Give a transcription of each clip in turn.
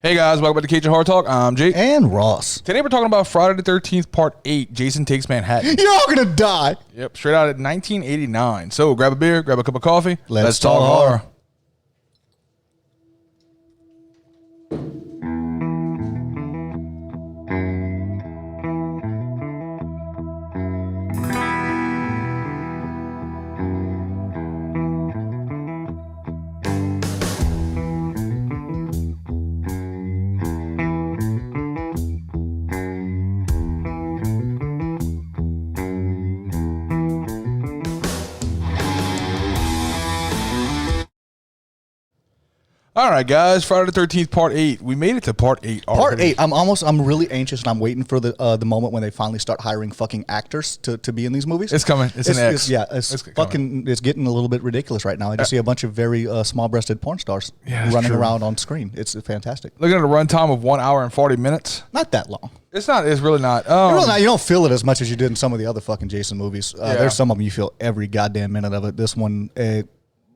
Hey guys, welcome back to Cajun Horror Talk. I'm Jake. And Ross. Today we're talking about Friday the 13th, Part 8, Jason Takes Manhattan. You're all gonna die. Yep, straight out of 1989. So grab a beer, grab a cup of coffee. Let's talk horror. All right, guys, Friday the 13th, Part 8. We made it to Part 8 already. Part 8. I'm really anxious, and I'm waiting for the moment when they finally start hiring fucking actors to be in these movies. It's coming. It's an X. It's getting a little bit ridiculous right now. I just see a bunch of very small-breasted porn stars running around on screen. It's fantastic. Looking at a runtime of 1 hour and 40 minutes. Not that long. It's not. It's really not. You don't feel it as much as you did in some of the other fucking Jason movies. There's some of them you feel every goddamn minute of it. This one, a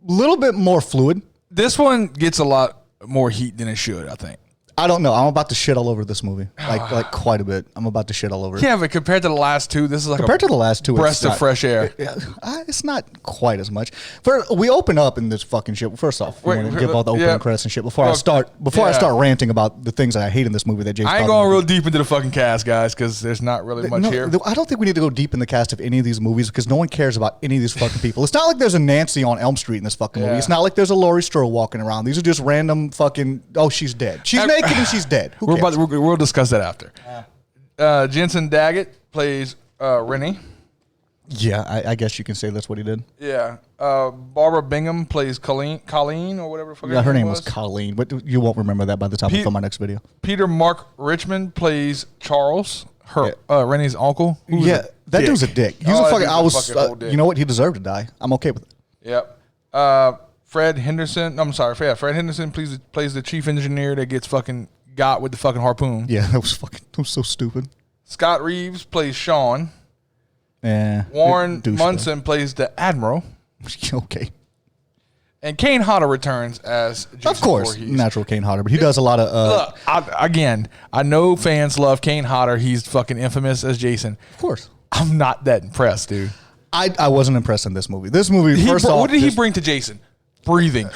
little bit more fluid. This one gets a lot more heat than it should, I think. I don't know. I'm about to shit all over this movie, like quite a bit. I'm about to shit all over it. Yeah, but compared to the last two, this is like compared to the last two, breath of fresh air. It's not quite as much. We open up in this fucking shit. First off, we want to give all the opening credits and shit before I start ranting about the things that I hate in this movie. That James. I ain't going real deep into the fucking cast, guys, because there's not really much here. I don't think we need to go deep in the cast of any of these movies because no one cares about any of these fucking people. It's not like there's a Nancy on Elm Street in this fucking movie. It's not like there's a Laurie Strode walking around. These are just random fucking. Oh, she's dead. She's naked and she's dead. We'll discuss that after. Jensen Daggett plays Rennie. Yeah, I guess you can say that's what he did. Yeah. Barbara Bingham plays Colleen or whatever the fuck her name was Colleen, but you won't remember that by the time we film my next video. Peter Mark Richmond plays Charles, Rennie's uncle. That dude's a dick. He's a fucking. Dick. You know what? He deserved to die. I'm okay with it. Yep. Fred Henderson. I'm sorry. Fred Henderson plays the chief engineer that gets fucking got with the fucking harpoon. Yeah, that was so stupid. Scott Reeves plays Sean. Yeah. Warren Munson plays the Admiral. Okay. And Kane Hodder returns as Jason Of course, Voorhees. Natural Kane Hodder, but he does a lot of... Look, I know fans love Kane Hodder. He's fucking infamous as Jason. Of course. I'm not that impressed, dude. I wasn't impressed in this movie. This movie, what did he bring to Jason? Breathing.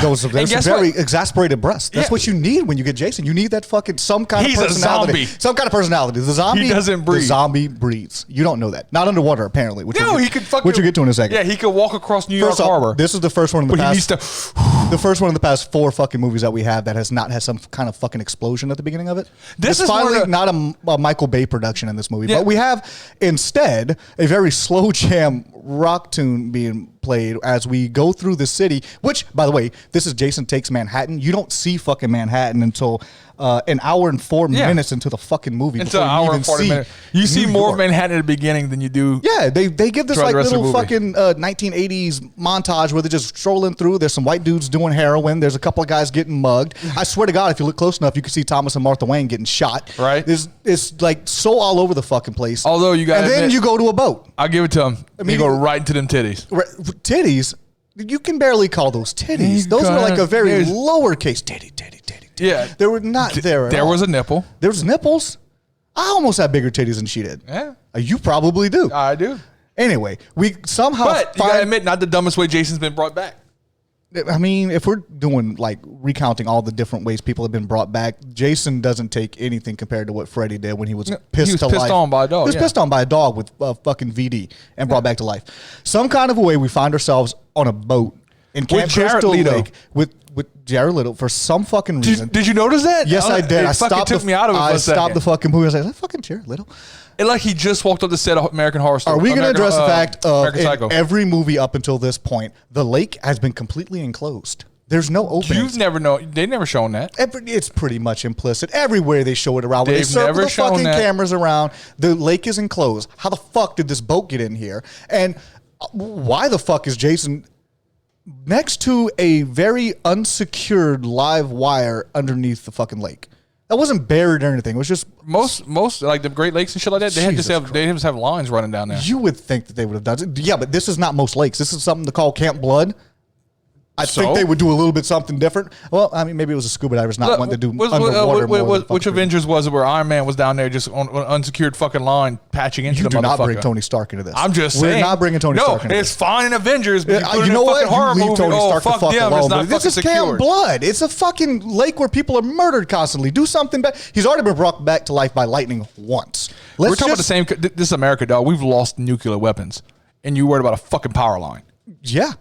Those very exasperated breasts. That's what you need when you get Jason. You need that fucking some kind of personality. A zombie. Some kind of personality. The zombie doesn't breathe. The zombie breathes. You don't know that. Not underwater, apparently. Which he could fucking. Which we'll get to in a second. Yeah, he could walk across New York Harbor. This is the first one in the past. The first one in the past 4 fucking movies that we have that has not had some kind of fucking explosion at the beginning of it. This is finally not a Michael Bay production in this movie, but we have instead a very slow jam rock tune being played as we go through the city, which, by the way, this is Jason Takes Manhattan. You don't see fucking Manhattan until an hour and 4 minutes into the fucking movie. Until an hour and 40 minutes. You see more of Manhattan at the beginning than you do. Yeah, they give this like little fucking 1980s montage where they're just strolling through. There's some white dudes doing heroin. There's a couple of guys getting mugged. I swear to God, if you look close enough, you can see Thomas and Martha Wayne getting shot. Right. It's like so all over the fucking place. Although you got, and then you go to a boat. I'll give it to him. You go right into them titties. Titties. You can barely call those titties. Those were like a very lowercase titty. Yeah. They were not there. There was a nipple. There was nipples. I almost had bigger titties than she did. Yeah. You probably do. I do. Anyway, we somehow. But you gotta admit, not the dumbest way Jason's been brought back. I mean, if we're doing like recounting all the different ways people have been brought back, Jason doesn't take anything compared to what Freddy did when he was pissed to life. He was pissed on by a dog. He was pissed on by a dog with fucking VD and brought back to life. Some kind of a way we find ourselves on a boat in Camp Crystal Lake with Jared Leto for some fucking reason. Did you notice that? Yes, I did. It took me out of it for a second. I stopped the fucking movie. I was like, is that fucking Jared Leto? And like he just walked up the set of American Horror Story. Are we going to address the fact of in every movie up until this point, the lake has been completely enclosed? There's no openings. You've never known. They've never shown that. It's pretty much implicit. Everywhere they show it around. When they circle the fucking cameras around, the lake is enclosed. How the fuck did this boat get in here? And why the fuck is Jason next to a very unsecured live wire underneath the fucking lake? That wasn't buried or anything. It was just most like the Great Lakes and shit like that. They just have lines running down there. You would think that they would have done it. Yeah, but this is not most lakes. This is something to call Camp Blood. I think they would do a little bit something different. Well, I mean, maybe it was a scuba diver's not wanting to do underwater more. Which Avengers was it where Iron Man was down there just on an unsecured fucking line patching into the motherfucker? You do not bring Tony Stark into this. I'm just saying. We're not bringing Tony Stark into this. It's fine in Avengers, but you know what? Horror you leave Tony Stark the fuck alone. But this is Camp Blood. It's a fucking lake where people are murdered constantly. Do something better. He's already been brought back to life by lightning once. We're talking about the same. This is America, dog. We've lost nuclear weapons, and you worried about a fucking power line. Yeah.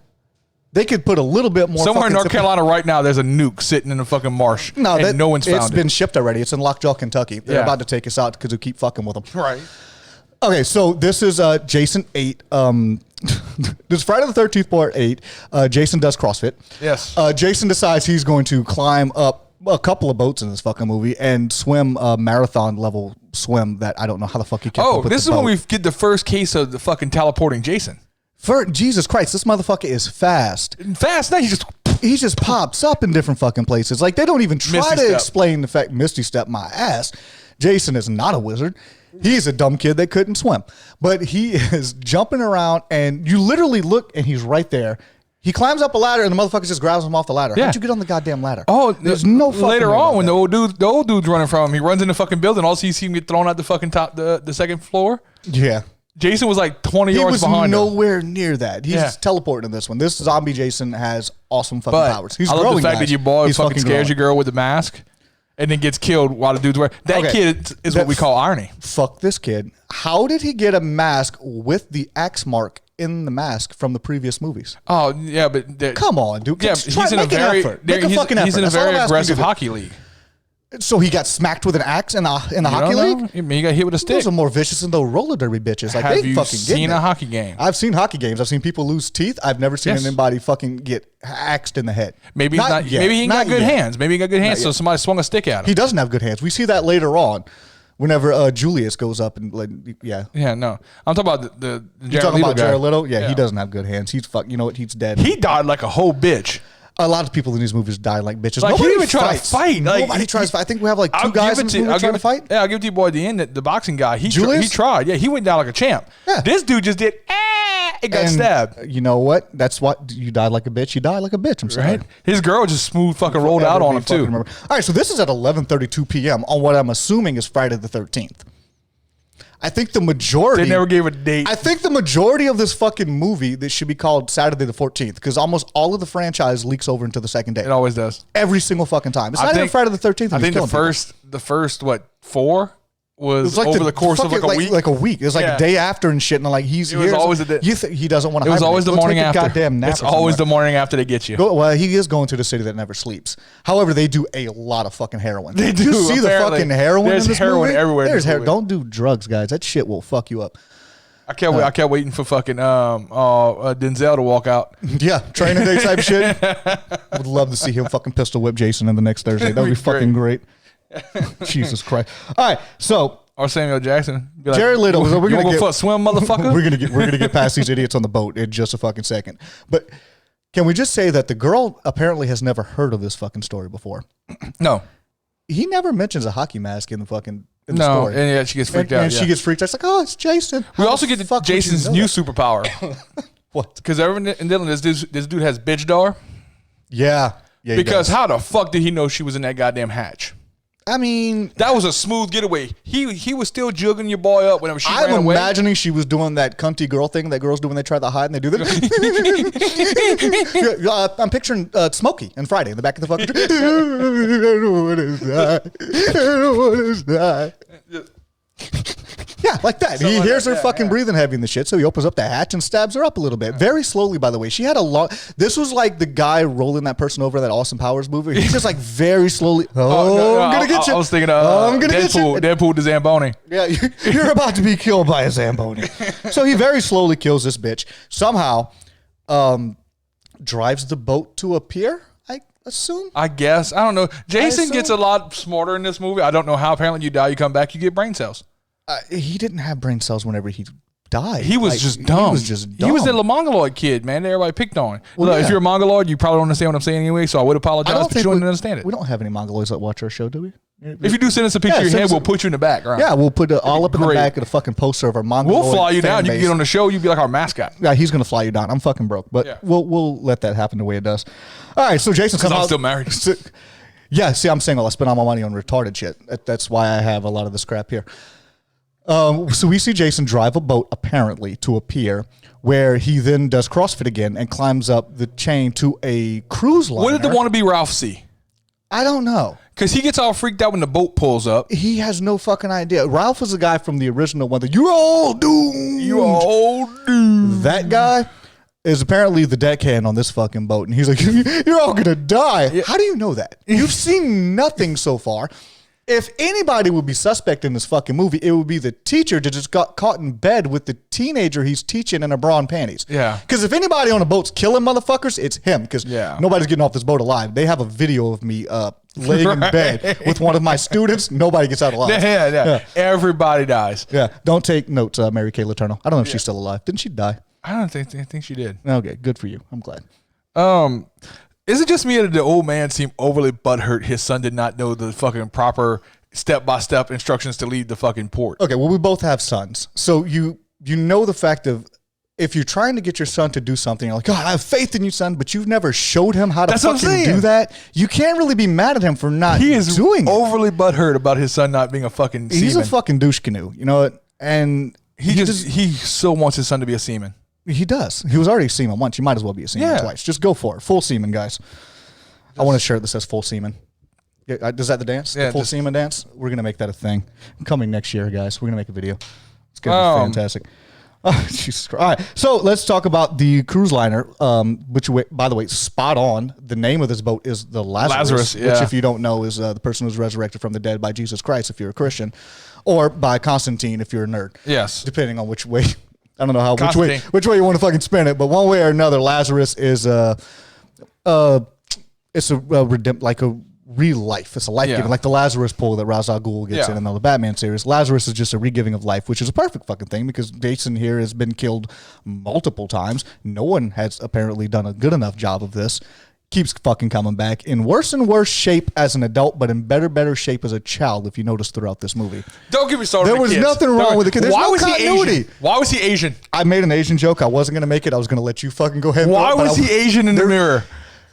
They could put a little bit more. Somewhere in North Carolina right now, there's a nuke sitting in a fucking marsh. No one's found it. It's been shipped already. It's in Lockjaw, Kentucky. They're about to take us out because we keep fucking with them. Right. Okay, so this is Jason 8. This is Friday the 13th part 8. Jason does CrossFit. Yes. Jason decides he's going to climb up a couple of boats in this fucking movie and swim a marathon level swim that I don't know how the fuck he kept up with. This is when we get the first case of the fucking teleporting Jason. For Jesus Christ, this motherfucker is fast. Now he just pops up in different fucking places. Like, they don't even try to explain the fact Misty Step my ass. Jason is not a wizard. He's a dumb kid that couldn't swim. But he is jumping around, and you literally look, and he's right there. He climbs up a ladder, and the motherfucker just grabs him off the ladder. How'd you get on the goddamn ladder? Oh, there's no fucking later on when the old dude's running from him, he runs in the fucking building. Also, you see him get thrown out the fucking top, the second floor. Yeah. Jason was like 20 yards behind him. He was nowhere near that. He's teleporting in this one. This zombie Jason has awesome fucking powers. He's growing, I love the fact that your boy fucking scares your girl with the mask and then gets killed while the dude's wearing. That kid is what we call irony. Fuck this kid. How did he get a mask with the axe mark in the mask from the previous movies? Oh, yeah, but... Come on, dude. Yeah, he's in a very aggressive hockey league. So he got smacked with an axe in the hockey league? I mean, you got hit with a stick. Those are more vicious than those roller derby bitches. Like, Have you seen a hockey game? I've seen hockey games. I've seen people lose teeth. I've never seen anybody fucking get axed in the head. Maybe he's not. Maybe he got good hands. Maybe he got good hands. So somebody swung a stick at him. He doesn't have good hands. We see that later on. Whenever Julius goes up and Yeah, no. I'm talking about the Jared Leto. You talking about Jared Leto? Yeah, he doesn't have good hands. He's you know what? He's dead. He died like a whole bitch. A lot of people in these movies die like bitches. Like, nobody even try to fight. Nobody tries to fight. I think we have like two guys in this movie trying to fight. Yeah, I'll give it to you, boy, at the end, the boxing guy. He tried. Yeah, he went down like a champ. Yeah. This dude just did, it got stabbed. You know what? That's what, you died like a bitch. You died like a bitch. I'm sorry. Right? His girl just smooth fucking rolled out on him, too. All right, so this is at 11:32 p.m. on what I'm assuming is Friday the 13th. I think the majority... They never gave a date. I think the majority of this fucking movie, this should be called Saturday the 14th, because almost all of the franchise leaks over into the second day. It always does. Every single fucking time. It's not even Friday the 13th. I think the first, what, 4 was like over the course of like a week? Like a week. It was like a day after and shit, and like he's here. It was always a day. He doesn't want to. It was always the morning after. Goddamn nap. It's always the morning after they get you. Well, he is going to the city that never sleeps. However, they do a lot of fucking heroin. They do. You see the fucking heroin in this movie? There's heroin everywhere. There's heroin. Don't do drugs, guys. That shit will fuck you up. I kept waiting for fucking Denzel to walk out. Yeah, training day type shit. Would love to see him fucking pistol whip Jason in the next Thursday. That would be fucking great. Jesus Christ. All right, so... Or Samuel Jackson. Be like, Jared Leto. We're gonna go for a swim, motherfucker. we're gonna get past these idiots on the boat in just a fucking second. But can we just say that the girl apparently has never heard of this fucking story before? No. He never mentions a hockky mask in the fucking story. And yeah, she gets freaked out. And she gets freaked out. It's like, oh, it's Jason. We also get Jason's new superpower. What? Because this dude has bitch dar. Yeah. Because how the fuck did he know she was in that goddamn hatch? I mean, that was a smooth getaway. He was still jugging your boy up whenever she ran away. I'm imagining she was doing that cunty girl thing that girls do when they try to hide and they do that. I'm picturing Smokey and Friday in the back of the fucking. What is that? What is that? Yeah, like that. He hears her fucking breathing heavy in the shit, so he opens up the hatch and stabs her up a little bit. Very slowly, by the way. She had a long... This was like the guy rolling that person over in that Austin Powers movie. He's just like very slowly... I'm going to get you. I was thinking of Deadpool to Zamboni. Yeah, you're about to be killed by a Zamboni. So he very slowly kills this bitch. Somehow drives the boat to a pier, I assume? I guess. I don't know. Jason gets a lot smarter in this movie. I don't know how. Apparently you die, you come back, you get brain cells. He didn't have brain cells whenever he died. He was just dumb. He was the Mongoloid kid, man. That everybody picked on. Well, look, if you're a Mongoloid, you probably don't understand what I'm saying anyway, so I would apologize, but you don't understand it. We don't have any Mongoloids that watch our show, do we? If you do send us a picture of your head, we'll put you in the background. Yeah, we'll put it all up in the back of the fucking poster of our manga. We'll fly you down. You can get on the show. You be like our mascot. Yeah, he's gonna fly you down. I'm fucking broke, but we'll let that happen the way it does. All right, so Jason, I'm still married. Yeah, see, I'm single. I spend all my money on retarded shit. That's why I have a lot of this crap here. So we see Jason drive a boat apparently to a pier, where he then does CrossFit again and climbs up the chain to a cruise liner. What did the wannabe Ralph see? I don't know. Because he gets all freaked out when the boat pulls up. He has no fucking idea. Ralph is the guy from the original one that you're all doomed. You're all doomed. That guy is apparently the deckhand on this fucking boat. And he's like, you're all going to die. Yeah. How do you know that? You've seen nothing so far. If anybody would be suspect in this fucking movie, it would be the teacher that just got caught in bed with the teenager he's teaching in a bra and panties. Yeah. Because if anybody on a boat's killing motherfuckers, it's him. Because nobody's getting off this boat alive. They have a video of me laying in bed with one of my students. Nobody gets out alive. Yeah. Everybody dies. Yeah. Don't take notes, Mary Kay Letourneau. I don't know if she's still alive. Didn't she die? I don't think she did. Okay. Good for you. I'm glad. Is it just me or did the old man seem overly butthurt his son did not know the fucking proper step-by-step instructions to leave the fucking port? Okay, well, we both have sons. So you know the fact of if you're trying to get your son to do something, you're like, oh, I have faith in you, son, but you've never showed him how to fucking do that. You can't really be mad at him for not doing it. He is overly butthurt about his son not being a fucking seaman. He's a fucking douche canoe, you know what? And he so wants his son to be a seaman. He does. He was already a seaman once. You might as well be a seaman twice. Just go for it. Full seaman, guys. I want a shirt that says full seaman. Yeah, is that the dance? The full seaman dance? We're going to make that a thing. Coming next year, guys. We're going to make a video. It's going to be fantastic. Oh, Jesus Christ. All right. So let's talk about the cruise liner, which, by the way, spot on. The name of this boat is the Lazarus, which, if you don't know, is the person who's resurrected from the dead by Jesus Christ, if you're a Christian, or by Constantine, if you're a nerd. Yes. Depending on which way. I don't know which way you want to fucking spin it, but one way or another, Lazarus is like a real life. It's a life giving, like the Lazarus pool that Ra's al Ghul gets in the Batman series. Lazarus is just a regiving of life, which is a perfect fucking thing because Jason here has been killed multiple times. No one has apparently done a good enough job of this. Keeps fucking coming back in worse and worse shape as an adult, but in better shape as a child, if you notice throughout this movie. Don't get me started. There was nothing wrong with the kid. There's no continuity. Why was he Asian? I made an Asian joke. I wasn't going to make it. I was going to let you fucking go ahead. Why was he Asian in the mirror?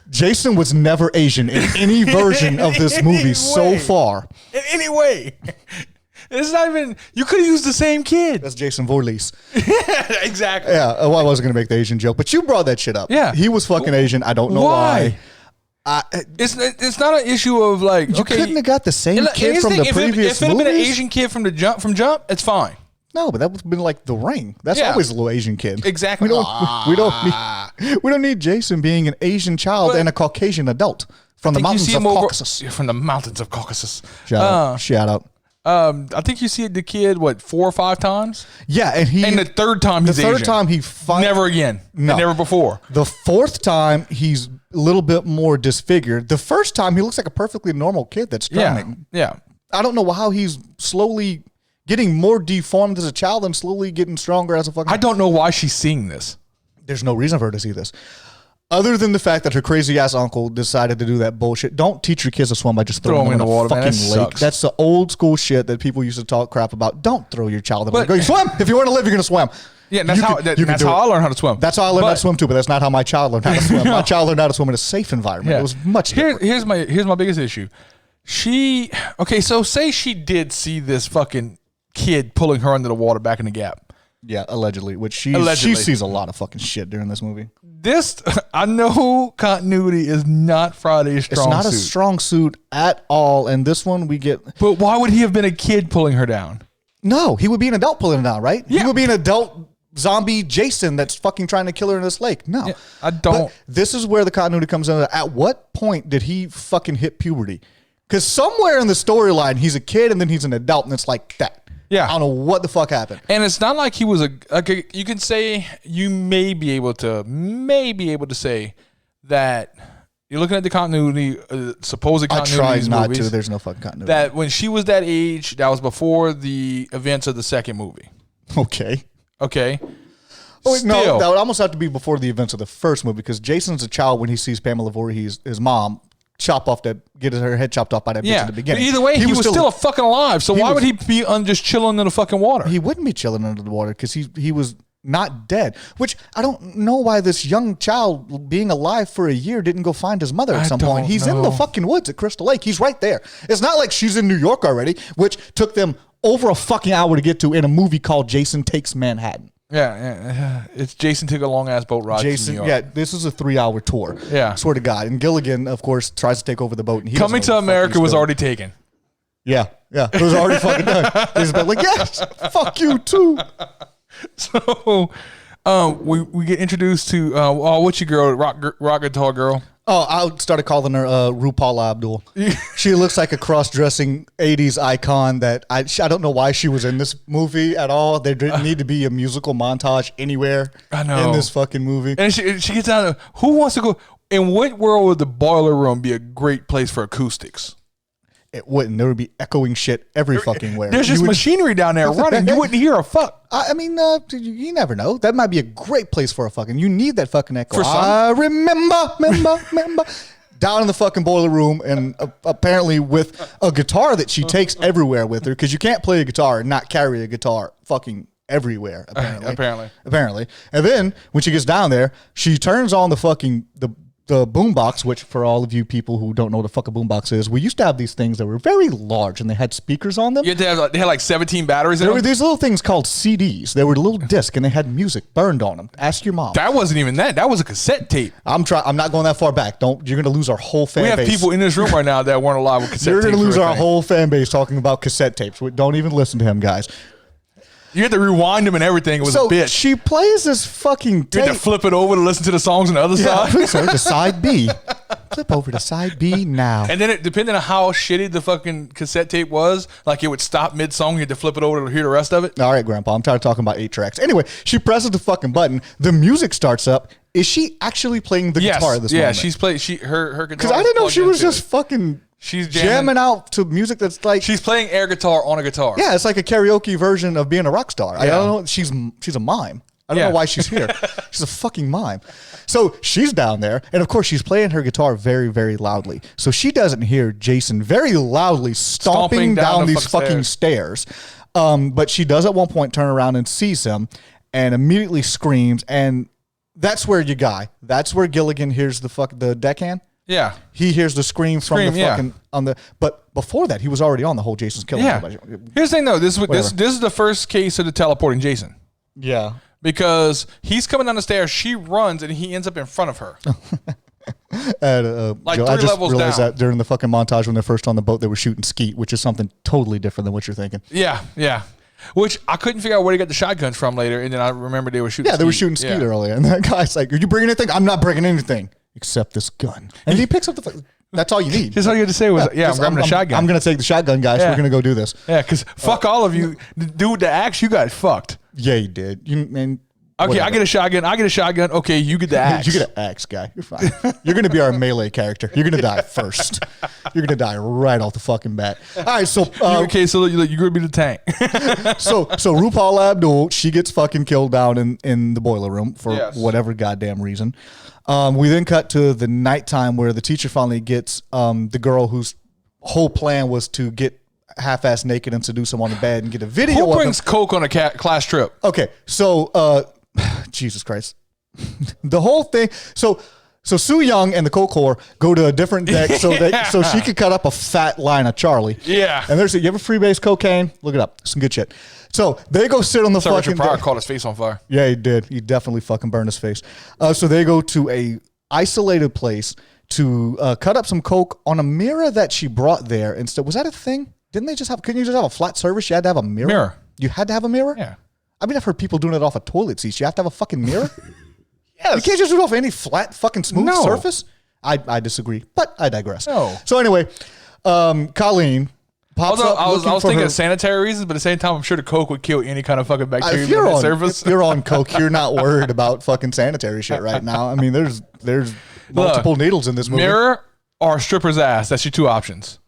Jason was never Asian in any version of this movie so far. In any way. It's not even, you could have used the same kid. That's Jason Voorhees. Exactly. Yeah, well, I wasn't going to make the Asian joke, but you brought that shit up. Yeah. He was fucking Asian. I don't know why. It's not an issue of like, you couldn't have got the same kid from the previous movies. If it had been an Asian kid from Jump, it's fine. No, but that would have been like The Ring. That's always a little Asian kid. Exactly. We don't need Jason being an Asian child and a Caucasian adult from the mountains of Caucasus. From the mountains of Caucasus. Shout out. I think you see the kid 4 or 5 times. Yeah, and the third time he's Asian. The third time he never again. No, never before. The fourth time he's a little bit more disfigured. The first time he looks like a perfectly normal kid that's drowning. Yeah. I don't know how he's slowly getting more deformed as a child and slowly getting stronger as a fucking. I don't know why she's seeing this. There's no reason for her to see this. Other than the fact that her crazy ass uncle decided to do that bullshit. Don't teach your kids to swim by just throwing them in the water, fucking lake. Sucks. That's the old school shit that people used to talk crap about. Don't throw your child in the lake. Go, you swim. If you want to live, you're going to swim. Yeah, that's how I learned how to swim. That's how I learned how to swim too, but that's not how my child learned how to swim. My child learned how to swim in a safe environment. It was much different. Here's my biggest issue. So say she did see this fucking kid pulling her under the water back in the gap. Yeah, allegedly. Which she sees a lot of fucking shit during this movie. I know continuity is not Friday's strong suit. It's not a strong suit at all. And this one we get. But why would he have been a kid pulling her down? No, he would be an adult pulling her down, right? Yeah. He would be an adult zombie Jason that's fucking trying to kill her in this lake. No. Yeah, I don't. But this is where the continuity comes in. At what point did he fucking hit puberty? Because somewhere in the storyline, he's a kid and then he's an adult and it's like that. Yeah. I don't know what the fuck happened. And it's not like he was you can say, you may be able to say that you're looking at the continuity, supposed continuity. I tried not to. There's no fucking continuity. That when she was that age, that was before the events of the second movie. Okay. Oh, wait, no, that would almost have to be before the events of the first movie because Jason's a child when he sees Pamela Voorhees, his mom, get her head chopped off by that bitch in the beginning. But either way, he was still fucking alive. So why would he be just chilling in the fucking water? He wouldn't be chilling under the water because he was not dead. Which I don't know why this young child being alive for a year didn't go find his mother at some point. He's in the fucking woods at Crystal Lake. He's right there. It's not like she's in New York already, which took them over a fucking hour to get to in a movie called Jason Takes Manhattan. Yeah. It's Jason took a long ass boat ride. Jason, to New York. this is a 3-hour tour. Yeah, swear to God. And Gilligan, of course, tries to take over the boat. And Coming to America was already taken. Yeah, it was already fucking done. He's been like, yes, fuck you too. So, we get introduced to what's your girl, rock guitar girl. Oh, I started calling her RuPaul Abdul. She looks like a cross-dressing 80s icon that I don't know why she was in this movie at all. There didn't need to be a musical montage anywhere in this fucking movie. And she gets out of, who wants to go, in what world would the boiler room be a great place for acoustics? It wouldn't. There would be echoing shit every fucking where. There's just machinery down there running. You wouldn't hear a fuck. I mean, you never know. That might be a great place for a fucking. You need that fucking echo. I remember. Down in the fucking boiler room, and apparently with a guitar that she takes everywhere with her, because you can't play a guitar and not carry a guitar fucking everywhere. Apparently. And then when she gets down there, she turns on the fucking the boombox, which for all of you people who don't know what the fuck a boombox is, we used to have these things that were very large and they had speakers on them. Yeah, they had like 17 batteries in them. There were these little things called CDs. They were little discs and they had music burned on them. Ask your mom. That wasn't even that. That was a cassette tape. I'm not going that far back. You're going to lose our whole fan base. We have people in this room right now that weren't alive with cassette tapes. You're going to lose our whole fan base talking about cassette tapes. Don't even listen to him, guys. You had to rewind them and everything. It was a bitch. She plays this fucking tape. You had to flip it over to listen to the songs on the other side. So to side B. Flip over to side B now. And then depending on how shitty the fucking cassette tape was, like it would stop mid-song. You had to flip it over to hear the rest of it. All right, Grandpa. I'm tired of talking about 8 tracks. Anyway, she presses the fucking button. The music starts up. Is she actually playing the guitar at this moment? Yeah, she's playing. Her guitar. Because I didn't know she was just fucking... She's jamming out to music that's like... She's playing air guitar on a guitar. Yeah, it's like a karaoke version of being a rock star. Yeah. I don't know. She's a mime. I don't know why she's here. She's a fucking mime. So she's down there, and of course she's playing her guitar very, very loudly. So she doesn't hear Jason very loudly stomping down these fucking stairs. But she does at one point turn around and sees him and immediately screams, and that's where that's where Gilligan hears the deckhand. Yeah, he hears the scream from the fucking But before that, he was already on the whole Jason's killing. Yeah. Here's the thing, though. This is the first case of the teleporting Jason. Yeah, because he's coming down the stairs, she runs, and he ends up in front of her. Like Joe, 3 I just levels realized down. that during the fucking montage when they're first on the boat, they were shooting skeet, which is something totally different than what you're thinking. Yeah. Which I couldn't figure out where they got the shotguns from later, and then I remember they were shooting. Yeah, they were shooting skeet earlier, and that guy's like, "Are you bringing anything?" "I'm not bringing anything except this gun." And he picks up the. That's all you need. That's all you had to say was, I'm grabbing a shotgun. I'm going to take the shotgun, guys. We're going to go do this. Yeah, because fuck all of you. The dude with the axe, you got fucked. Yeah, you did. Okay, I get a shotgun. Okay, you get the axe. You get an axe, guy. You're fine. You're going to be our melee character. You're going to die first. You're going to die right off the fucking bat. All right, so... so you're going to be the tank. so RuPaul Abdul, she gets fucking killed down in the boiler room for whatever goddamn reason. We then cut to the nighttime where the teacher finally gets the girl whose whole plan was to get half-ass naked and seduce him on the bed and get a video. Who brings coke on a class trip? Okay, so Jesus Christ, the whole thing. So Sue Young and the Coke whore go to a different deck so she could cut up a fat line of Charlie. Yeah, and you ever freebase cocaine? Look it up. Some good shit. So they go sit on the fucking... Richard Pryor caught his face on fire. Yeah, he did. He definitely fucking burned his face. So they go to a isolated place to cut up some coke on a mirror that she brought there. Instead, was that a thing? Couldn't you just have a flat surface? You had to have a mirror? You had to have a mirror? Yeah. I mean, I've heard people doing it off of toilet seats. You have to have a fucking mirror? Yes. You can't just do it off any flat fucking smooth surface? I disagree, but I digress. No. So anyway, Colleen... I was thinking of sanitary reasons, but at the same time, I'm sure the coke would kill any kind of fucking bacteria on the surface. If you're on coke, you're not worried about fucking sanitary shit right now. I mean, there's multiple needles in this movie. Mirror or stripper's ass? That's your 2 options.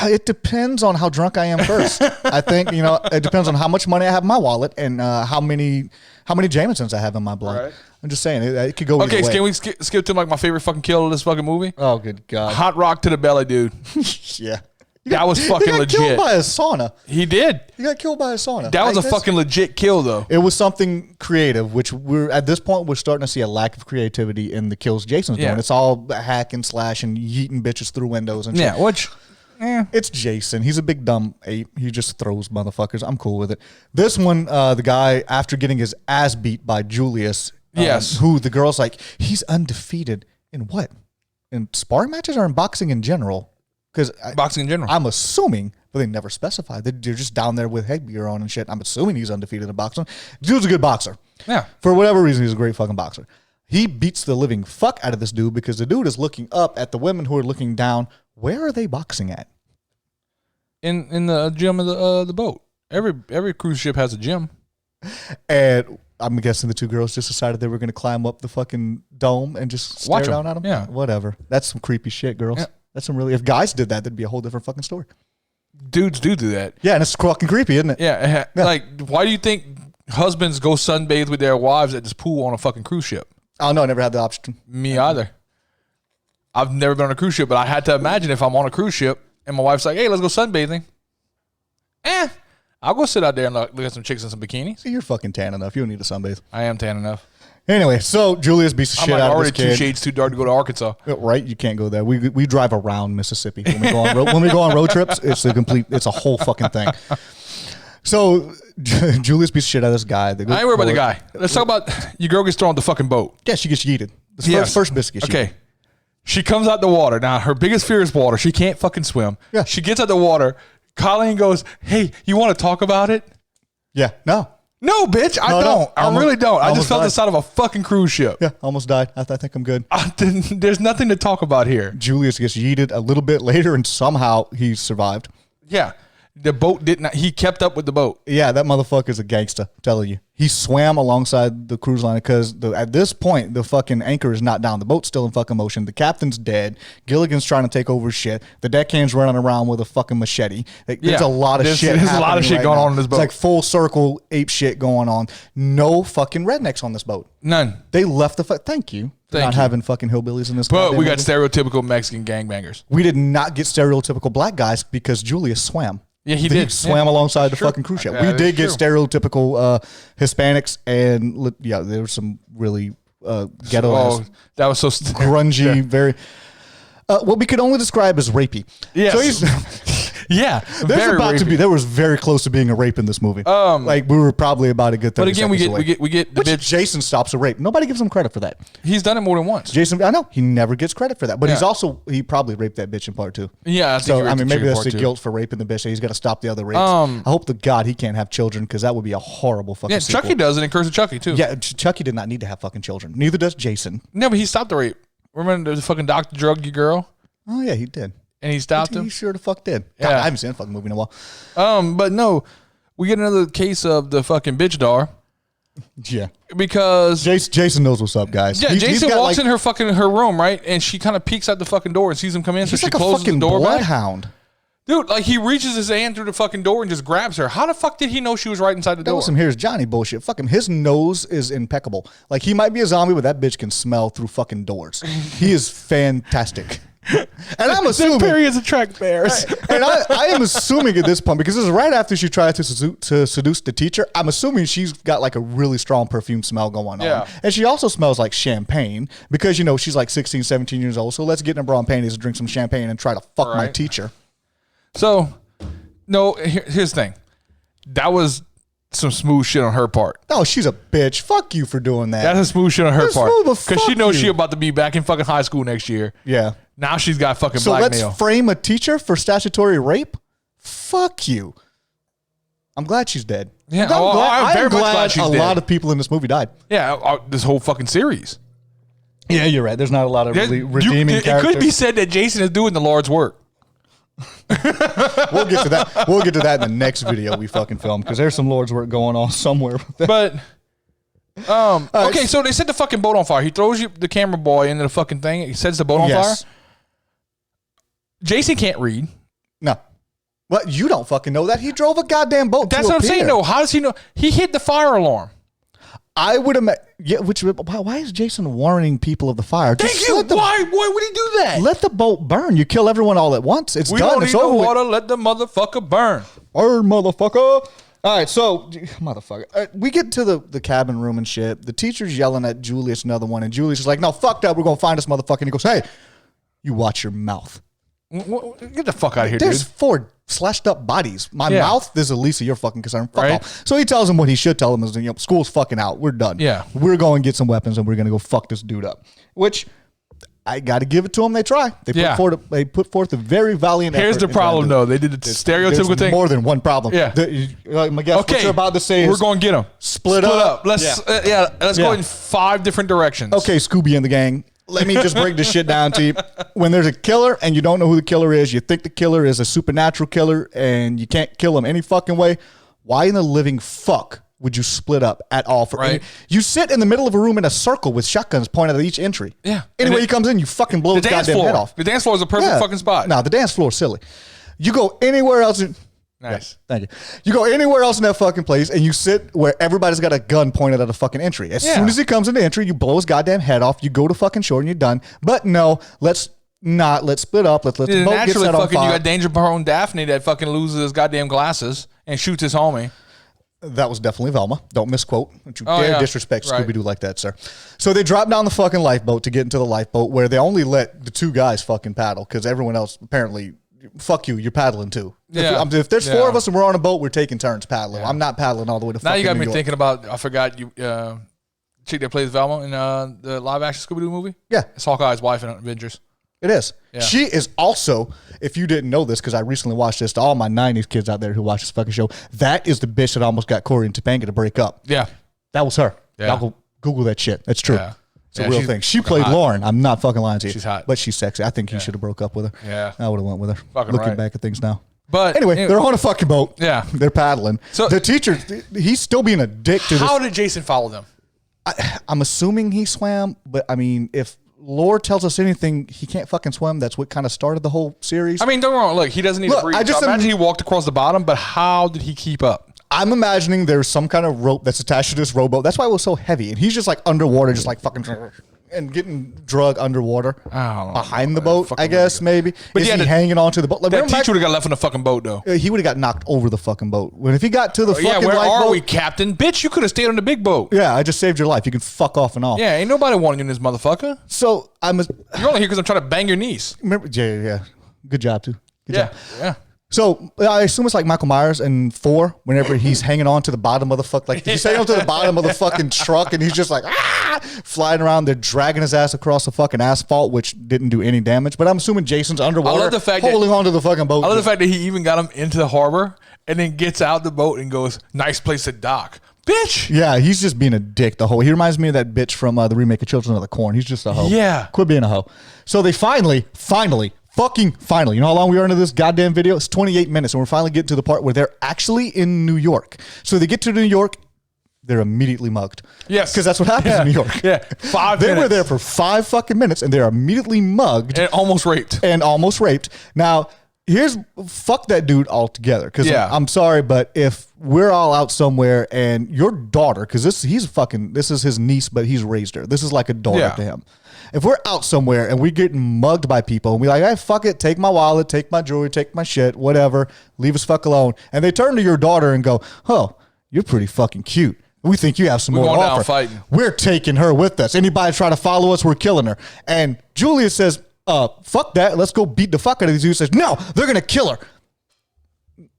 It depends on how drunk I am first. I think, it depends on how much money I have in my wallet and how many Jamesons I have in my blood. Right. I'm just saying, it could go either way. Okay, can we skip to like my favorite fucking kill of this fucking movie? Oh, good God. Hot rock to the belly, dude. Yeah. That was fucking legit. He got killed by a sauna. He did. He got killed by a sauna. That was a fucking legit kill, though. It was something creative, which at this point, we're starting to see a lack of creativity in the kills Jason's doing. It's all hack and slash and yeeting bitches through windows and shit. Yeah, which... It's Jason. He's a big dumb ape. He just throws motherfuckers. I'm cool with it. This one, the guy, after getting his ass beat by Julius, who the girl's like, he's undefeated in what? In sparring matches or in boxing in general? Because boxing in general. I'm assuming, but they never specify. They're just down there with headgear on and shit. I'm assuming he's undefeated in boxing. Dude's a good boxer. Yeah. For whatever reason, he's a great fucking boxer. He beats the living fuck out of this dude because the dude is looking up at the women who are looking down. Where are they boxing at? In the gym of the boat. Every cruise ship has a gym. And I'm guessing the two girls just decided they were going to climb up the fucking dome and just stare down at them. Yeah. Whatever. That's some creepy shit, girls. Yeah. That's some really... If guys did that, that'd be a whole different fucking story. Dudes do that. Yeah, and it's fucking creepy, isn't it? Yeah. Like, why do you think husbands go sunbathe with their wives at this pool on a fucking cruise ship? Oh, no, I never had the option. Me either. I've never been on a cruise ship, but I had to imagine if I'm on a cruise ship and my wife's like, hey, let's go sunbathing. I'll go sit out there and look at some chicks in some bikinis. You're fucking tan enough. You don't need to sunbathe. I am tan enough. Anyway, so Julius beats the shit out of this kid. I'm already 2 shades too dark to go to Arkansas. Right? You can't go there. We drive around Mississippi when we go on road trips. It's a whole fucking thing. So Julius beats the shit out of this guy. I ain't worried about the guy. Let's talk about your girl gets thrown off the fucking boat. Yeah, she gets yeeted. First biscuit. Okay. She comes out the water. Now, her biggest fear is water. She can't fucking swim. Yeah. She gets out the water. Colleen goes, hey, you want to talk about it? Yeah. No, bitch. I don't. I really don't. I just felt the side of a fucking cruise ship. Yeah, almost died. I think I'm good. There's nothing to talk about here. Julius gets yeeted a little bit later, and somehow he survived. Yeah. The boat did not. He kept up with the boat. Yeah, that motherfucker's a gangster. I'm telling you. He swam alongside the cruise line because at this point, the fucking anchor is not down. The boat's still in fucking motion. The captain's dead. Gilligan's trying to take over shit. The deckhand's running around with a fucking machete. There's a lot of shit. There's a lot of shit going on in this boat. It's like full circle ape shit going on. No fucking rednecks on this boat. None. They left Thank you. Not having fucking hillbillies in this. But we got stereotypical Mexican gangbangers. We did not get stereotypical black guys because Julius swam. Yeah, he did. Swam alongside the fucking cruise ship. Yeah, we did get stereotypical Hispanics, and there was some really ghetto. That was so grungy, very. What we could only describe as rapey. Yeah. So there was very close to being a rape in this movie. Like we were probably about a good 30 But again, we get the bitch. Jason stops a rape. Nobody gives him credit for that. He's done it more than once. Jason, I know he never gets credit for that, but he probably raped that bitch in part 2. Yeah, maybe that's the guilt for raping the bitch. He's got to stop the other rapes. I hope to God he can't have children because that would be a horrible fucking. Yeah, sequel. Chucky does it in Curse of Chucky too. Yeah, Chucky did not need to have fucking children. Neither does Jason. No, but he stopped the rape. Remember the fucking doctor drugged your girl? Oh yeah, he did. And he stopped him? He sure the fuck did. God, I haven't seen a fucking movie in a while. But no, we get another case of the fucking bitch dar. Yeah. Because Jason knows what's up, guys. Yeah, Jason walks in her room, right? And she kind of peeks out the fucking door and sees him come in, so she closes the door back. Bloodhound. Dude, like he reaches his hand through the fucking door and just grabs her. How the fuck did he know she was right inside the door? That was some Here's Johnny bullshit. Fuck him. His nose is impeccable. Like he might be a zombie, but that bitch can smell through fucking doors. He is fantastic. And I'm assuming periods attract bears. Right, and I am assuming at this point, because this is right after she tried to seduce the teacher, I'm assuming she's got like a really strong perfume smell going on. And she also smells like champagne because, she's like 16, 17 years old. So let's get in a bra and panties and drink some champagne and try to fuck my teacher. So, no, here's the thing. That was some smooth shit on her part. Oh, she's a bitch. Fuck you for doing that. That's a smooth shit on her part. Because she knows she about to be back in fucking high school next year. Yeah. Now she's got fucking blackmail. So let's frame a teacher for statutory rape? Fuck you. I'm glad she's dead. Yeah, I'm glad a lot of people in this movie died. Yeah, this whole fucking series. Yeah, you're right. There's not a lot of really redeeming characters. It could be said that Jason is doing the Lord's work. We'll get to that. We'll get to that in the next video we fucking film because there's some Lord's work going on somewhere. But okay, so they set the fucking boat on fire. He throws the camera boy into the fucking thing. He sets the boat on fire. Jason can't read. No. What? You don't fucking know that. He drove a goddamn boat. That's what I'm saying, though. How does he know? He hit the fire alarm. I would imagine. Yeah, why is Jason warning people of the fire? Thank you. Why would he do that? Let the boat burn. You kill everyone all at once. It's we done. Don't it's need over. No water. Let the motherfucker burn. Burn, motherfucker. All right, so motherfucker, we get to the cabin room and shit. The teacher's yelling at Julius, another one, and Julius is like, "No, fuck that. We're gonna find this motherfucker." And he goes, "Hey, you watch your mouth. Get the fuck out of here, There's dude. 4 slashed up bodies. My mouth. This is Elisa. You're fucking concerned. Fuck off." So he tells him what he should tell him is, school's fucking out. We're done. Yeah, we're going to get some weapons and we're gonna go fuck this dude up. Which I got to give it to them. They try. They put forth a very valiant effort. Here's the problem, though. They did the stereotypical thing. More than one problem. Yeah. My guess what you're about to say is we're going to get them. Split up. Let's go in 5 different directions. Okay, Scooby and the gang. Let me just break this shit down to you. When there's a killer and you don't know who the killer is, you think the killer is a supernatural killer and you can't kill him any fucking way, why in the living fuck would you split up at all? You sit in the middle of a room in a circle with shotguns pointed at each entry. Yeah. Anyway, he comes in, you fucking blow his goddamn head off. The dance floor is a perfect fucking spot. No, the dance floor is silly. You go anywhere else. Nice. Yeah, thank you. You go anywhere else in that fucking place and you sit where everybody's got a gun pointed at a fucking entry. As soon as he comes into entry, you blow his goddamn head off. You go to fucking shore and you're done. But no, let's split up. Let's let the boat get set on fire. You got danger prone Daphne that fucking loses his goddamn glasses and shoots his homie. That was definitely Velma. Don't misquote. Don't you dare disrespect Scooby-Doo like that, sir. So they drop down the fucking lifeboat to get into the lifeboat where they only let the 2 guys fucking paddle because everyone else apparently, fuck you, you're paddling too. Yeah. If there's 4 of us and we're on a boat, we're taking turns paddling. I'm not paddling all the way to fucking Now you got New me York. thinking about, I forgot you, chick that plays Velma in the live action Scooby-Doo movie? Yeah. It's Hawkeye's wife in Avengers. It is. Yeah. She is also, if you didn't know this, because I recently watched this to all my 90s kids out there who watch this fucking show, that is the bitch that almost got Corey and Topanga to break up. Yeah. That was her. Yeah. Y'all go Google that shit. That's true. Yeah. It's a real thing. She played hot. Lauren. I'm not fucking lying to you. She's hot. But she's sexy. I think he should have broke up with her. Yeah. I would have went with her. Fucking Looking right. back at things now. But anyway, they're on a fucking boat. Yeah. They're paddling. So the teacher, he's still being a dick to this. How did Jason follow them? I'm assuming he swam, but I mean, if lore tells us anything, he can't fucking swim. That's what kind of started the whole series. I mean, don't get me wrong. Look, he doesn't need to breathe. I imagine he walked across the bottom, but how did he keep up? I'm imagining there's some kind of rope that's attached to this rowboat. That's why it was so heavy. And he's just like underwater, just like fucking and getting drug underwater behind the boat, I guess, maybe. But is he hanging onto the boat? Like, that teacher would have got left on the fucking boat, though. He would have got knocked over the fucking boat. When if he got to the fucking where lifeboat, are we, Captain? Bitch, you could have stayed on the big boat. Yeah, I just saved your life. You can fuck off and all. Yeah, ain't nobody wanting you in this motherfucker. So you're only here because I'm trying to bang your niece. Remember, yeah. Good job, too. Good job. Yeah. So I assume it's like Michael Myers in 4, whenever he's hanging on to the bottom of the fuck, like he's hanging on to the bottom of the fucking truck and he's just like flying around. They're dragging his ass across the fucking asphalt, which didn't do any damage. But I'm assuming Jason's underwater, holding onto the fucking boat. I love the fact that he even got him into the harbor and then gets out the boat and goes, "Nice place to dock." Bitch. Yeah, he's just being a dick the whole. He reminds me of that bitch from the remake of Children of the Corn. He's just a hoe. Yeah. Quit being a hoe. So they finally, you know how long we are into this goddamn video? It's 28 minutes, and we're finally getting to the part where they're actually in New York. So they get to New York, they're immediately mugged. Yes. Because that's what happens in New York. Yeah. 5 minutes. They were there for 5 fucking minutes, and they're immediately mugged. And almost raped. Now, fuck that dude altogether. Because I'm sorry, but if we're all out somewhere and your daughter, because this is his niece, but he's raised her. This is like a daughter to him. If we're out somewhere and we're getting mugged by people and we're like, hey, fuck it, take my wallet, take my jewelry, take my shit, whatever, leave us fuck alone. And they turn to your daughter and go, oh, you're pretty fucking cute. We think you have some more to offer. Fighting. We're taking her with us. Anybody try to follow us, we're killing her. And Julia says, fuck that. Let's go beat the fuck out of these dudes. Says, no, they're going to kill her.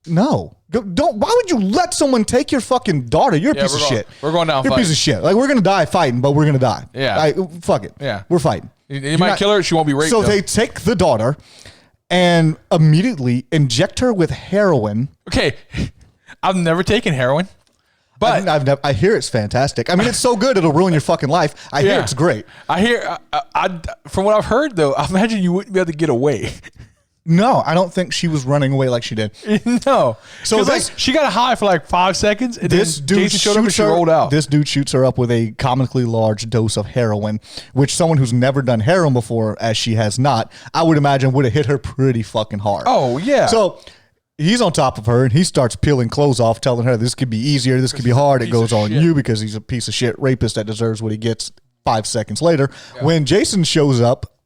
No. Why would you let someone take your fucking daughter? You're a piece of shit. We're going down You're fighting. a piece of shit. Like, we're going to die fighting, but we're going to die. Yeah. Fuck it. Yeah. We're fighting. You might kill her. She won't be raped. So they take the daughter and immediately inject her with heroin. Okay. I've never taken heroin. But I hear it's fantastic. I mean, it's so good it'll ruin your fucking life. I hear it's great. I hear, from what I've heard though, I imagine you wouldn't be able to get away. No, I don't think she was running away like she did. No. So she got high for like 5 seconds, and this dude Jason showed up and she rolled out. This dude shoots her up with a comically large dose of heroin, which someone who's never done heroin before, as she has not, I would imagine would have hit her pretty fucking hard. Oh, yeah. So He's on top of her, and he starts peeling clothes off, telling her this could be easier, this could be hard. It goes on you because he's a piece of shit rapist that deserves what he gets 5 seconds later. Yeah. When Jason shows up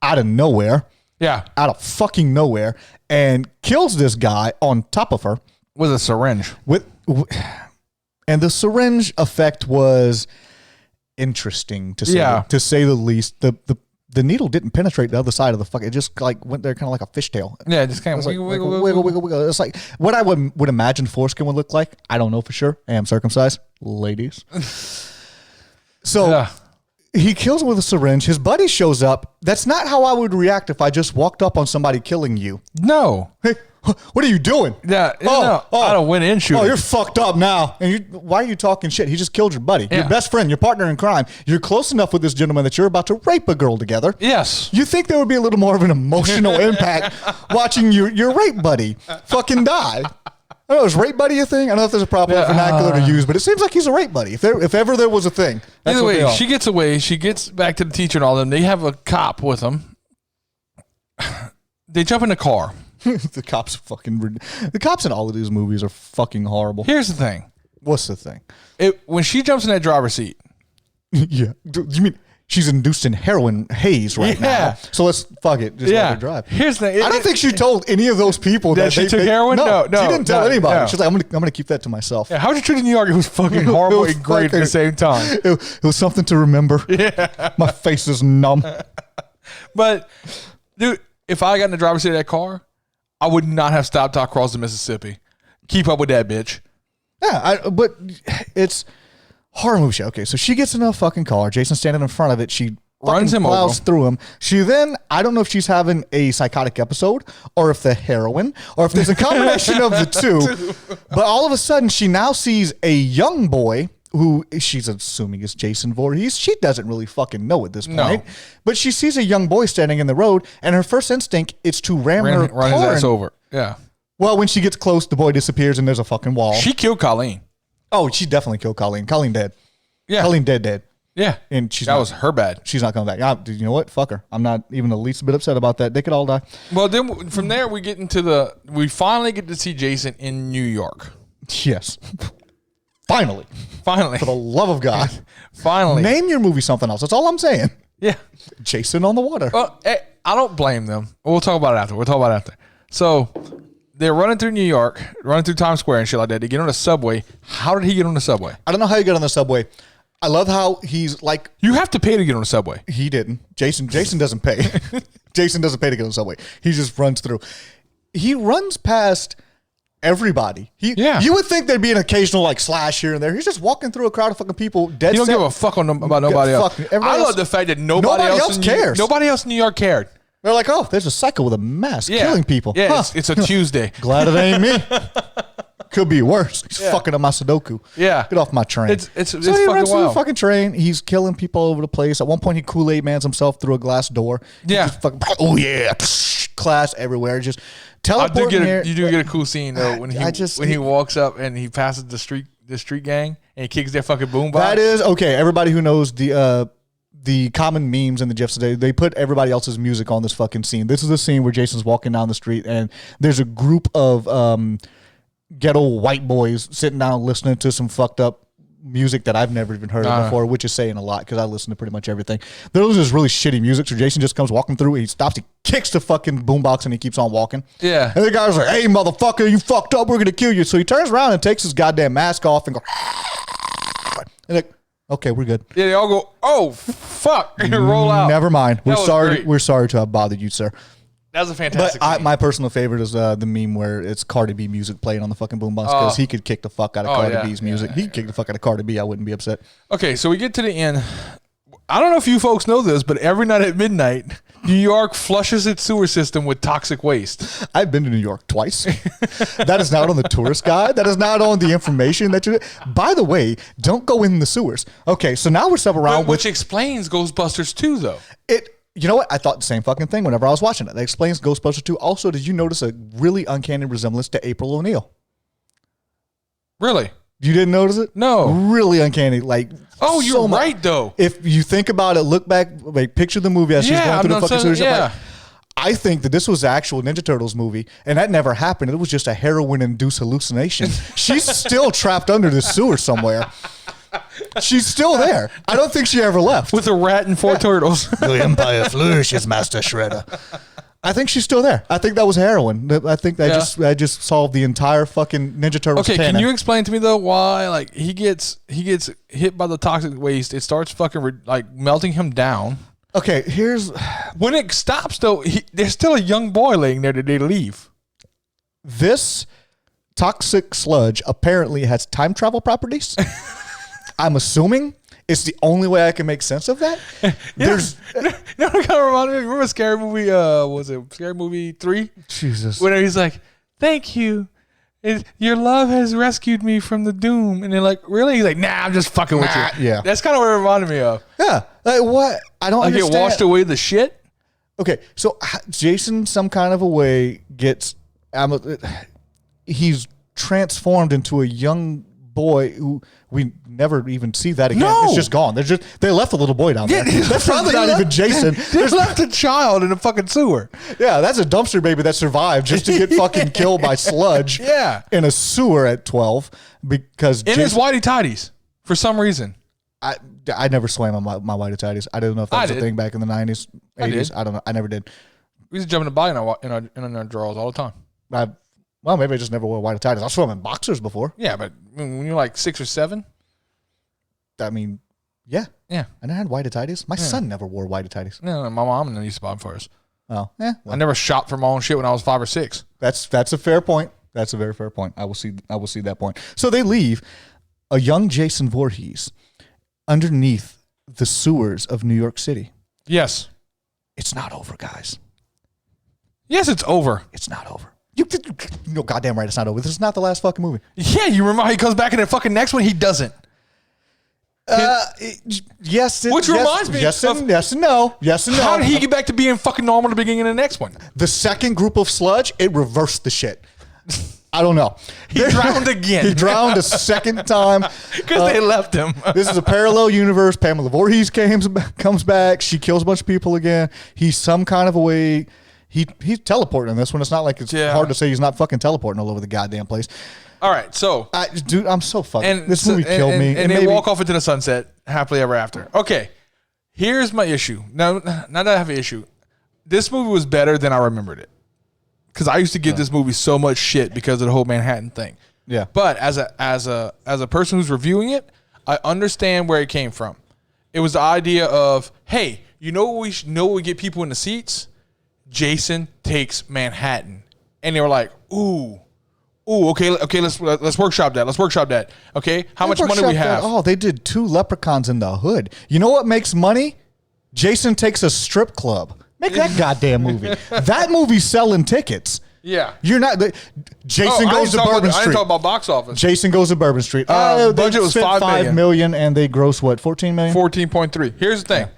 out of nowhere, out of fucking nowhere, and kills this guy on top of her. With a syringe. And the syringe effect was interesting, to say the least. The needle didn't penetrate the other side of the fuck. It just like went there kind of like a fishtail. Yeah, just kind of wiggle. It's like what I would imagine foreskin would look like. I don't know for sure. I am circumcised, ladies. So he kills him with a syringe. His buddy shows up. That's not how I would react if I just walked up on somebody killing you. No. Hey, what are you doing? Yeah, I don't win in shooting. Oh, you're fucked up now. And why are you talking shit? He just killed your buddy, your best friend, your partner in crime. You're close enough with this gentleman that you're about to rape a girl together. Yes. You think there would be a little more of an emotional impact watching your rape buddy fucking die? I don't know, is rape buddy a thing? I don't know if there's a proper vernacular to use, but it seems like he's a rape buddy. If ever there was a thing. Either way, she gets away. She gets back to the teacher and all them. They have a cop with them. They jump in the car. The cops in all of these movies are fucking horrible. Here's the thing. What's the thing? When she jumps in that driver's seat. Yeah. You mean she's induced in heroin haze right now? So let's fuck it. Just let her drive. Here's the thing. I don't think she told any of those people that she took heroin. No, she didn't tell anybody. No. She's like, I'm gonna keep that to myself. Yeah, how would you treat New York? It was fucking horrible and great at the same time. It was something to remember. Yeah. My face is numb. But dude, if I got in the driver's seat of that car, I would not have stopped till I crossed the Mississippi. Keep up with that bitch. Yeah, but it's horror movie shit. Okay, so she gets in a fucking car. Jason's standing in front of it. She runs him over, through him. She then, I don't know if she's having a psychotic episode or if the heroin or if there's a combination of the two. But all of a sudden, she now sees a young boy who she's assuming is Jason Voorhees. She doesn't really fucking know at this point. But she sees a young boy standing in the road, and her first instinct is to run his ass over. Yeah. Well, when she gets close, the boy disappears, and there's a fucking wall. She killed Colleen. Oh, she definitely killed Colleen. Colleen dead. Yeah. Colleen dead. Yeah. And that was her bad. She's not coming back. You know what? Fuck her. I'm not even the least bit upset about that. They could all die. Well, then from there, we finally get to see Jason in New York. Yes. Finally. For the love of God. Finally. Name your movie something else. That's all I'm saying. Yeah. Jason on the water. Well, I don't blame them. We'll talk about it after. So they're running through New York, running through Times Square and shit like that. They get on the subway. How did he get on the subway? I don't know how you get on the subway. I love how he's like... You have to pay to get on the subway. He didn't. Jason doesn't pay. Jason doesn't pay to get on the subway. He just runs through. He runs past... everybody. You would think there'd be an occasional like slash here and there. He's just walking through a crowd of fucking people. Dead. He don't give a fuck about nobody else. I love the fact that nobody else cares. Nobody else in New York cared. They're like, oh, there's a psycho with a mask killing people. Yeah, it's a Tuesday. Glad it ain't me. Could be worse. He's fucking up my Sudoku. Yeah, get off my train. It's so he runs through the fucking train. He's killing people all over the place. At one point, he Kool-Aid mans himself through a glass door. Yeah. Oh yeah, class everywhere. Just teleporting here. You do get a cool scene though when he walks up and he passes the street gang and he kicks their fucking boombox. That is okay. Everybody who knows the common memes and the GIFs today, they put everybody else's music on this fucking scene. This is a scene where Jason's walking down the street and there's a group of ghetto white boys sitting down listening to some fucked up music that I've never even heard of before, which is saying a lot because I listen to pretty much everything. There's this really shitty music, so Jason just comes walking through, he stops, he kicks the fucking boombox and he keeps on walking. Yeah. And the guy's like, hey, motherfucker, you fucked up, we're gonna kill you. So he turns around and takes his goddamn mask off and goes, and like, okay, we're good. Yeah, they all go, oh, fuck, and roll out. Never mind. We're sorry to have bothered you, sir. That was a fantastic scene. My personal favorite is the meme where it's Cardi B music playing on the fucking boombox because he could kick the fuck out of Cardi B's music. He could kick the fuck out of Cardi B. I wouldn't be upset. Okay, so we get to the end. I don't know if you folks know this, but every night at midnight, New York flushes its sewer system with toxic waste. I've been to New York twice. That is not on the tourist guide. That is not on the information that you... By the way, don't go in the sewers. Okay, so now we're stuck around which explains Ghostbusters 2, though. You know what? I thought the same fucking thing whenever I was watching it. That explains Ghostbusters 2. Also, did you notice a really uncanny resemblance to April O'Neil? Really? You didn't notice it? No. Really uncanny. Like, oh, you're right, though. If you think about it, look back, like, picture the movie as she's going through the fucking sewers. Like, I think that this was the actual Ninja Turtles movie, and that never happened. It was just a heroin-induced hallucination. She's still trapped under the sewer somewhere. She's still there. I don't think she ever left. With a rat and 4 turtles. The Empire flourishes, Master Shredder. I think she's still there. I think that was heroin. I think that just solved the entire fucking Ninja Turtles. Okay, canon. can you explain to me though why like he gets hit by the toxic waste? It starts fucking like melting him down. Okay, here's when it stops though. There's still a young boy laying there that they leave. This toxic sludge apparently has time travel properties. I'm assuming it's the only way I can make sense of that. There's no, it kind of reminded me. Remember Scary Movie? Was it Scary Movie 3? Jesus. When he's like, "Thank you, your love has rescued me from the doom," and they're like, "Really?" He's like, "Nah, I'm just fucking with you." Yeah, that's kind of what it reminded me of. Yeah, like what? I don't understand. Get washed away the shit. Okay, so Jason, some kind of a way gets. He's transformed into a young boy who we never even see that again. No. It's just gone. They left the little boy down there. That's probably not even Jason. They left a child in a fucking sewer. Yeah, that's a dumpster baby that survived just to get fucking killed by sludge. Yeah, in a sewer at 12 because in his whitey tidies for some reason. I never swam on my whitey tidies. I didn't know if that was a thing back in the 90s, 80s. I don't know. I never did. We used to jump in the body in our drawers all the time. Well, maybe I just never wore white tighties. I swam in boxers before. Yeah, but when you're like 6 or 7, I mean, yeah. And I had white tighties. My son never wore white tighties. No, my mom used to buy them for us. Oh, yeah. Well. I never shopped for my own shit when I was 5 or 6. That's a fair point. That's a very fair point. I will see that point. So they leave a young Jason Voorhees underneath the sewers of New York City. Yes. It's not over, guys. Yes, it's over. It's not over. No, goddamn right, it's not over. This is not the last fucking movie. Yeah, you remember how he comes back in the fucking next one? He doesn't. Yes. Which reminds me. Yes and no. Yes and no. How did he get back to being fucking normal at the beginning of the next one? The second group of sludge, it reversed the shit. I don't know. He drowned again. He drowned a second time. Because they left him. This is a parallel universe. Pamela Voorhees comes back. She kills a bunch of people again. He's some kind of a way... He's teleporting in this one. It's not like it's hard to say he's not fucking teleporting all over the goddamn place. All right, so... dude, I'm so fucking... This movie killed me. And they walk off into the sunset, happily ever after. Okay, here's my issue. Now that I have an issue, this movie was better than I remembered it. Because I used to give this movie so much shit because of the whole Manhattan thing. Yeah. But as a person who's reviewing it, I understand where it came from. It was the idea of, hey, you know what we get people in the seats? Jason takes Manhattan, and they were like, "Ooh, okay, let's workshop that. Let's workshop that. Okay, how much money we have?" Oh, they did 2 leprechauns in the hood. You know what makes money? Jason takes a strip club. Make that goddamn movie. That movie's selling tickets. Yeah, you're not. Jason goes to Bourbon Street. I didn't talk about box office. Jason goes to Bourbon Street. Budget was $5 million, and they gross what? $14 million. 14.3. Here's the thing: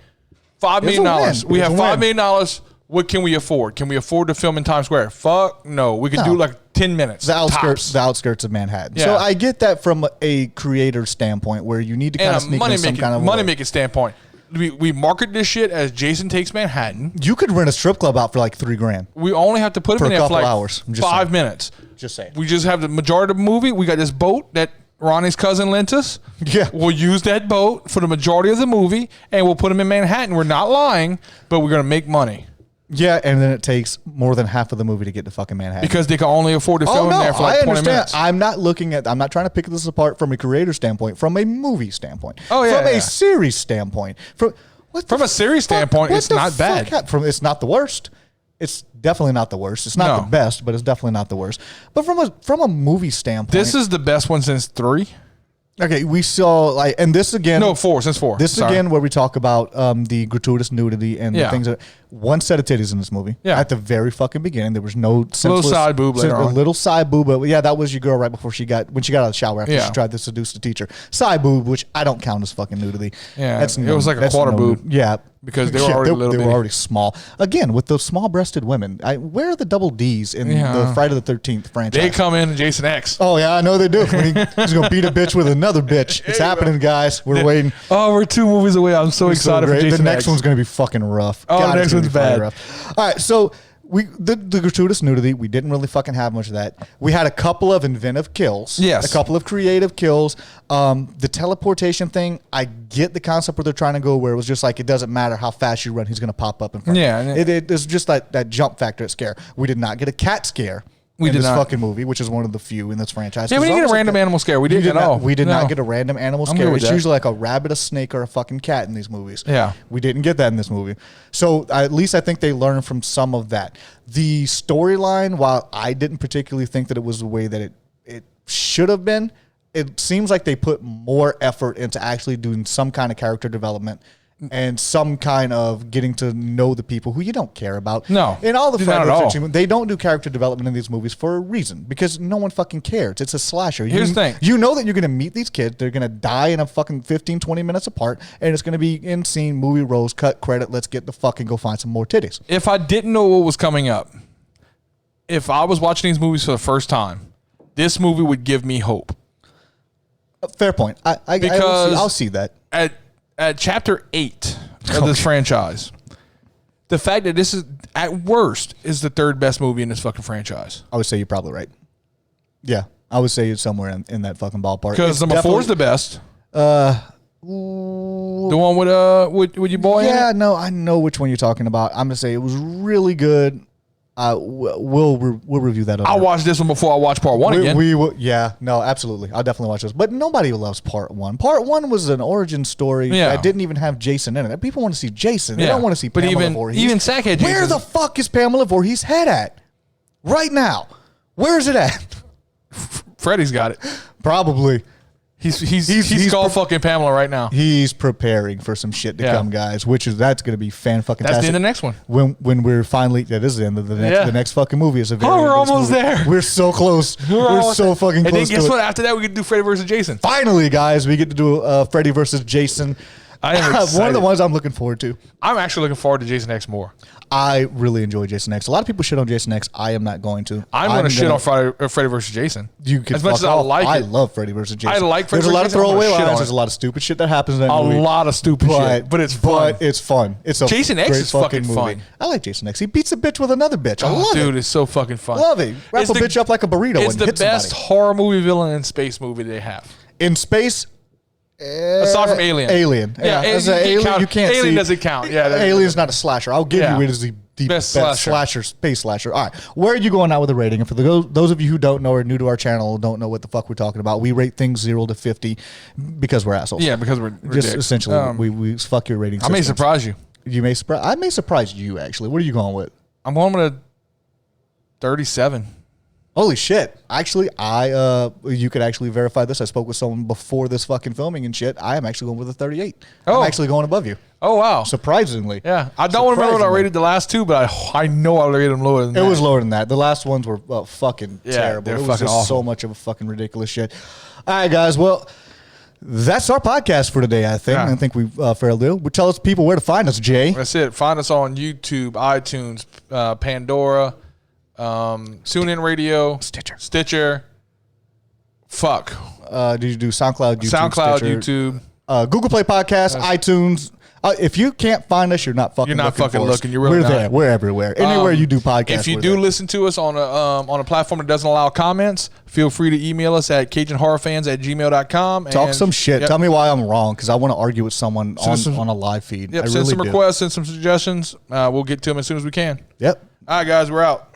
$5 million. We have $5 million. What can we afford? Can we afford to film in Times Square? Fuck no. We could do like 10 minutes. The outskirts of Manhattan. Yeah. So I get that from a creator standpoint where you need to kind of sneak in some kind of money-making standpoint. We market this shit as Jason Takes Manhattan. You could rent a strip club out for like $3,000. We only have to put him in there for like hours. 5 minutes. Just saying. We just have the majority of the movie. We got this boat that Ronnie's cousin lent us. Yeah. We'll use that boat for the majority of the movie, and we'll put him in Manhattan. We're not lying, but we're going to make money. Yeah, and then it takes more than half of the movie to get to fucking Manhattan. Because they can only afford to film there for like 20 minutes. I'm not trying to pick this apart from a creator standpoint, from a movie standpoint. Oh, yeah. From a series standpoint. From a series standpoint, it's not bad. It's not the worst. It's definitely not the worst. It's not the best, but it's definitely not the worst. But from a movie standpoint. This is the best one since 3. Okay, we saw and this again. No, 4 since 4. This again where we talk about the gratuitous nudity and the things that one set of titties in this movie. Yeah. At the very fucking beginning, there was no little side boob later on. A little side boob, but yeah, that was your girl right before she got out of the shower after she tried to seduce the teacher. Side boob, which I don't count as fucking nudity. Yeah, it was like a quarter boob. Yeah. Because they were already they were already small. Again, with those small-breasted women, where are the double Ds in the Friday the 13th franchise? They come in Jason X. Oh, yeah, I know they do. He's going to beat a bitch with another bitch. It's happening, guys. We're waiting. Oh, we're 2 movies away. I'm so excited for Jason X. The next one's going to be fucking rough. Oh, the next one's bad. Rough. All right, so The gratuitous nudity, we didn't really fucking have much of that. We had a couple of inventive kills. Yes. A couple of creative kills. The teleportation thing, I get the concept where they're trying to go where it was just like, it doesn't matter how fast you run, he's going to pop up in front of you. It's just like that jump factor at scare. We did not get a cat scare. In this fucking movie, which is one of the few in this franchise. Yeah, we didn't get a random animal scare. We didn't at all. We did not get a random animal scare. It's usually like a rabbit, a snake, or a fucking cat in these movies. Yeah. We didn't get that in this movie. So at least I think they learned from some of that. The storyline, while I didn't particularly think that it was the way that it should have been, it seems like they put more effort into actually doing some kind of character development and some kind of getting to know the people who you don't care about. No. In all the franchises, they don't do character development in these movies for a reason, because no one fucking cares. It's a slasher. Here's the thing. You know that you're going to meet these kids. They're going to die in a fucking 15, 20 minutes apart, and it's going to be in scene, movie rolls, cut, credit, let's get the fucking go find some more titties. If I didn't know what was coming up, if I was watching these movies for the first time, this movie would give me hope. Fair point. I'll see that. At chapter 8 of this franchise, the fact that this is, at worst, is the third best movie in this fucking franchise. I would say you're probably right. Yeah, I would say it's somewhere in that fucking ballpark. Because number 4 is the best. The one with your boy in it? Yeah, no, I know which one you're talking about. I'm going to say it was really good. We'll review that. I'll watch this one before I watch part 1 again. We will, yeah, no, absolutely. I'll definitely watch this. But nobody loves part 1. Part 1 was an origin story that didn't even have Jason in it. People want to see Jason. They don't want to see Pamela Voorhees. Even Sack had Jason. Where the fuck is Pamela Voorhees' head at? Right now. Where is it at? Freddy's got it. Probably. He's called fucking Pamela right now. He's preparing for some shit to come, guys. That's going to be fan-fucking-tastic. That's the end of the next one. When we're finally, that is the end of the next fucking movie. Is a very we're almost there. We're so close. We're so fucking close. And then guess what? After that, we get to do Freddy versus Jason. Finally, guys, we get to do Freddy versus Jason. I am excited. One of the ones I'm looking forward to. I'm actually looking forward to Jason X more. I really enjoy Jason X. A lot of people shit on Jason X. I am not going to. I'm going to shit on Freddy versus Jason. You can as much as I like it. I love Freddy versus Jason. I like Freddy There's a lot of throwaway lines. There's a lot of stupid shit that happens in that movie. A lot of stupid shit. But it's fun. But it's fun. It's a Jason X is fucking fun. I like Jason X. He beats a bitch with another bitch. I love it. Dude, it's so fucking fun. Love it. Wrap a bitch up like a burrito and hit somebody. It's the best horror movie villain in space movie they have. In space... aside from Alien. Alien. Yeah. Alien, you can't Alien see. doesn't count. Yeah, Alien's not a slasher. I'll give you it as the best slasher, space slasher. All right. Where are you going out with the rating? And for those of you who don't know or are new to our channel, don't know what the fuck we're talking about, we rate things 0 to 50 because we're assholes. Yeah, because we're just dicks. Essentially we fuck your rating systems. I may surprise you. I may surprise you, actually. What are you going with? I'm going with a 37. Holy shit. Actually, you could actually verify this. I spoke with someone before this fucking filming and shit. I am actually going with a 38. I'm actually going above you. Oh, wow. Surprisingly. Yeah. I don't remember what I rated the last two, but I know I rated them lower than that. It was lower than that. The last ones were fucking terrible. They're it was fucking just awful. So much of a fucking ridiculous shit. All right, guys. Well, that's our podcast for today, I think. Yeah. I think we've fairly do. But tell us people where to find us, Jay. That's it. Find us on YouTube, iTunes, Pandora, TuneIn Radio, Stitcher. Fuck. Did you do SoundCloud, YouTube, YouTube, Google Play Podcast, iTunes. If you can't find us, you're not fucking. You're not looking fucking for looking. Us. You're really we're there. We're everywhere. Anywhere you do podcasts. If you do listen to us on a platform that doesn't allow comments, feel free to email us at CajunHorrorFans@gmail.com. Talk some shit. Yep. Tell me why I'm wrong, because I want to argue with someone on a live feed. Yep. Send some requests, send some suggestions. We'll get to them as soon as we can. Yep. All right, guys, we're out.